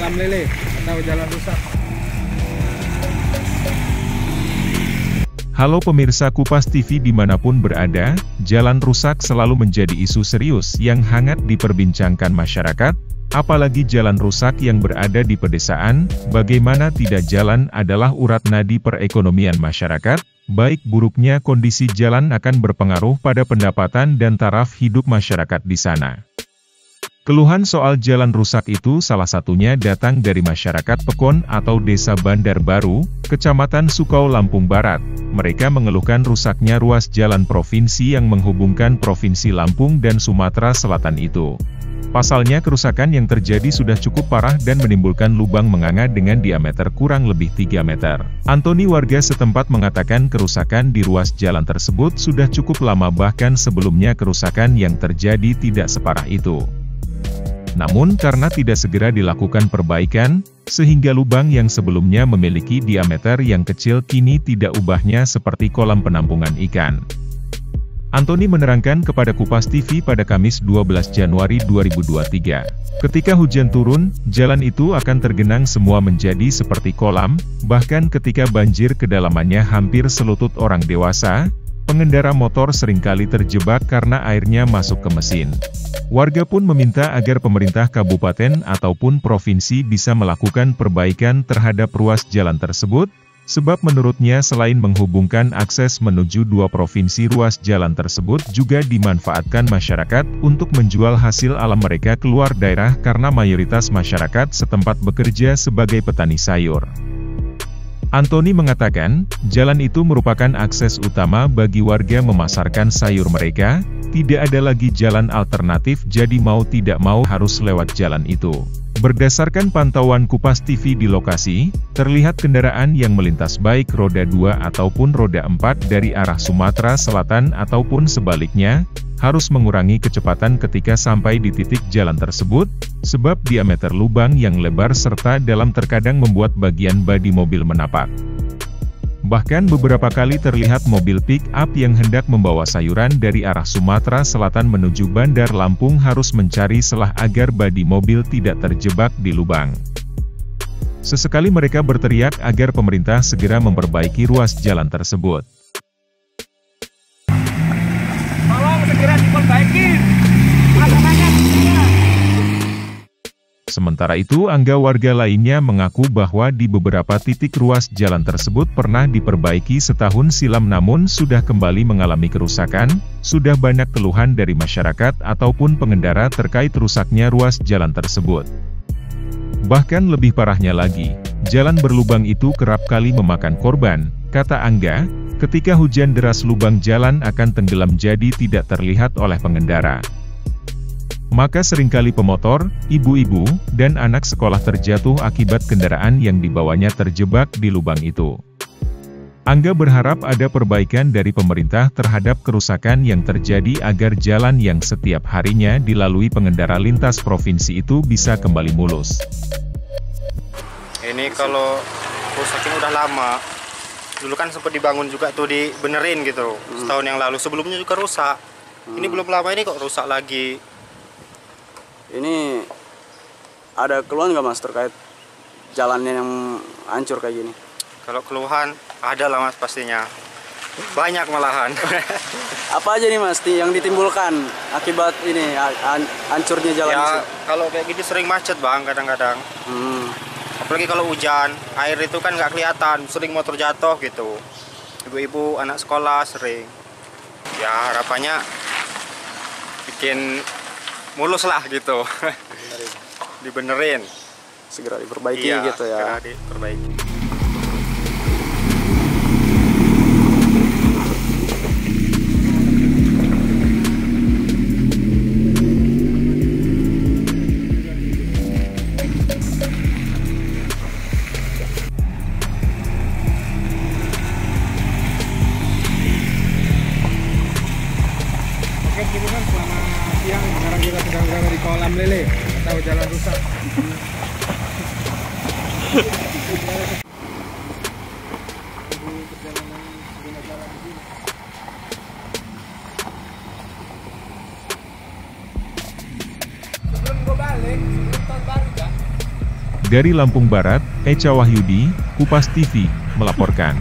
kolam lele atau jalan rusak. Halo pemirsa Kupas TV dimanapun berada, jalan rusak selalu menjadi isu serius yang hangat diperbincangkan masyarakat, apalagi jalan rusak yang berada di pedesaan. Bagaimana tidak, jalan adalah urat nadi perekonomian masyarakat, baik buruknya kondisi jalan akan berpengaruh pada pendapatan dan taraf hidup masyarakat di sana. Keluhan soal jalan rusak itu salah satunya datang dari masyarakat Pekon atau Desa Bandar Baru, Kecamatan Sukau, Lampung Barat. Mereka mengeluhkan rusaknya ruas jalan provinsi yang menghubungkan Provinsi Lampung dan Sumatera Selatan itu. Pasalnya kerusakan yang terjadi sudah cukup parah dan menimbulkan lubang menganga dengan diameter kurang lebih 3 meter. Antoni, warga setempat, mengatakan kerusakan di ruas jalan tersebut sudah cukup lama, bahkan sebelumnya kerusakan yang terjadi tidak separah itu. Namun karena tidak segera dilakukan perbaikan, sehingga lubang yang sebelumnya memiliki diameter yang kecil kini tidak ubahnya seperti kolam penampungan ikan. Antoni menerangkan kepada Kupas TV pada Kamis 12 Januari 2023, ketika hujan turun, jalan itu akan tergenang semua menjadi seperti kolam, bahkan ketika banjir kedalamannya hampir selutut orang dewasa, pengendara motor seringkali terjebak karena airnya masuk ke mesin. Warga pun meminta agar pemerintah kabupaten ataupun provinsi bisa melakukan perbaikan terhadap ruas jalan tersebut, sebab menurutnya selain menghubungkan akses menuju dua provinsi, ruas jalan tersebut juga dimanfaatkan masyarakat untuk menjual hasil alam mereka keluar daerah karena mayoritas masyarakat setempat bekerja sebagai petani sayur. Antoni mengatakan, jalan itu merupakan akses utama bagi warga memasarkan sayur mereka, tidak ada lagi jalan alternatif, jadi mau tidak mau harus lewat jalan itu. Berdasarkan pantauan Kupas TV di lokasi, terlihat kendaraan yang melintas baik roda 2 ataupun roda 4 dari arah Sumatera Selatan ataupun sebaliknya, harus mengurangi kecepatan ketika sampai di titik jalan tersebut, sebab diameter lubang yang lebar serta dalam terkadang membuat bagian bodi mobil menapak. Bahkan beberapa kali terlihat mobil pick-up yang hendak membawa sayuran dari arah Sumatera Selatan menuju Bandar Lampung harus mencari celah agar bodi mobil tidak terjebak di lubang. Sesekali mereka berteriak agar pemerintah segera memperbaiki ruas jalan tersebut. Tolong segera diperbaiki. Sementara itu, Angga, warga lainnya, mengaku bahwa di beberapa titik ruas jalan tersebut pernah diperbaiki setahun silam namun sudah kembali mengalami kerusakan. Sudah banyak keluhan dari masyarakat ataupun pengendara terkait rusaknya ruas jalan tersebut. Bahkan lebih parahnya lagi, jalan berlubang itu kerap kali memakan korban, kata Angga. Ketika hujan deras lubang jalan akan tenggelam jadi tidak terlihat oleh pengendara. Maka seringkali pemotor, ibu-ibu, dan anak sekolah terjatuh akibat kendaraan yang dibawanya terjebak di lubang itu. Angga berharap ada perbaikan dari pemerintah terhadap kerusakan yang terjadi agar jalan yang setiap harinya dilalui pengendara lintas provinsi itu bisa kembali mulus. Ini kalau rusaknya udah lama, dulu kan sempat dibangun juga tuh, dibenerin gitu, setahun yang lalu. Sebelumnya juga rusak. Ini belum lama ini kok rusak lagi. Ini ada keluhan nggak Mas terkait jalannya yang hancur kayak gini? Kalau keluhan ada lah Mas, pastinya banyak malahan. Apa aja nih Mas yang ditimbulkan akibat ini hancurnya jalan? Ya kalau kayak gini sering macet Bang kadang-kadang. Apalagi kalau hujan, air itu kan nggak kelihatan, sering motor jatuh gitu. Ibu-ibu, anak sekolah sering. Ya harapannya bikin mulus lah gitu. Dibenerin. Segera diperbaiki iya, gitu ya. Segera diperbaiki. Oke, gitu kan selama siang sekarang kita sedang berada di kolam lele atau jalan rusak. Sebelum gue balik, sebelum tahun baru kan, Dari Lampung Barat, Echa Wahyudi, Kupas TV, melaporkan.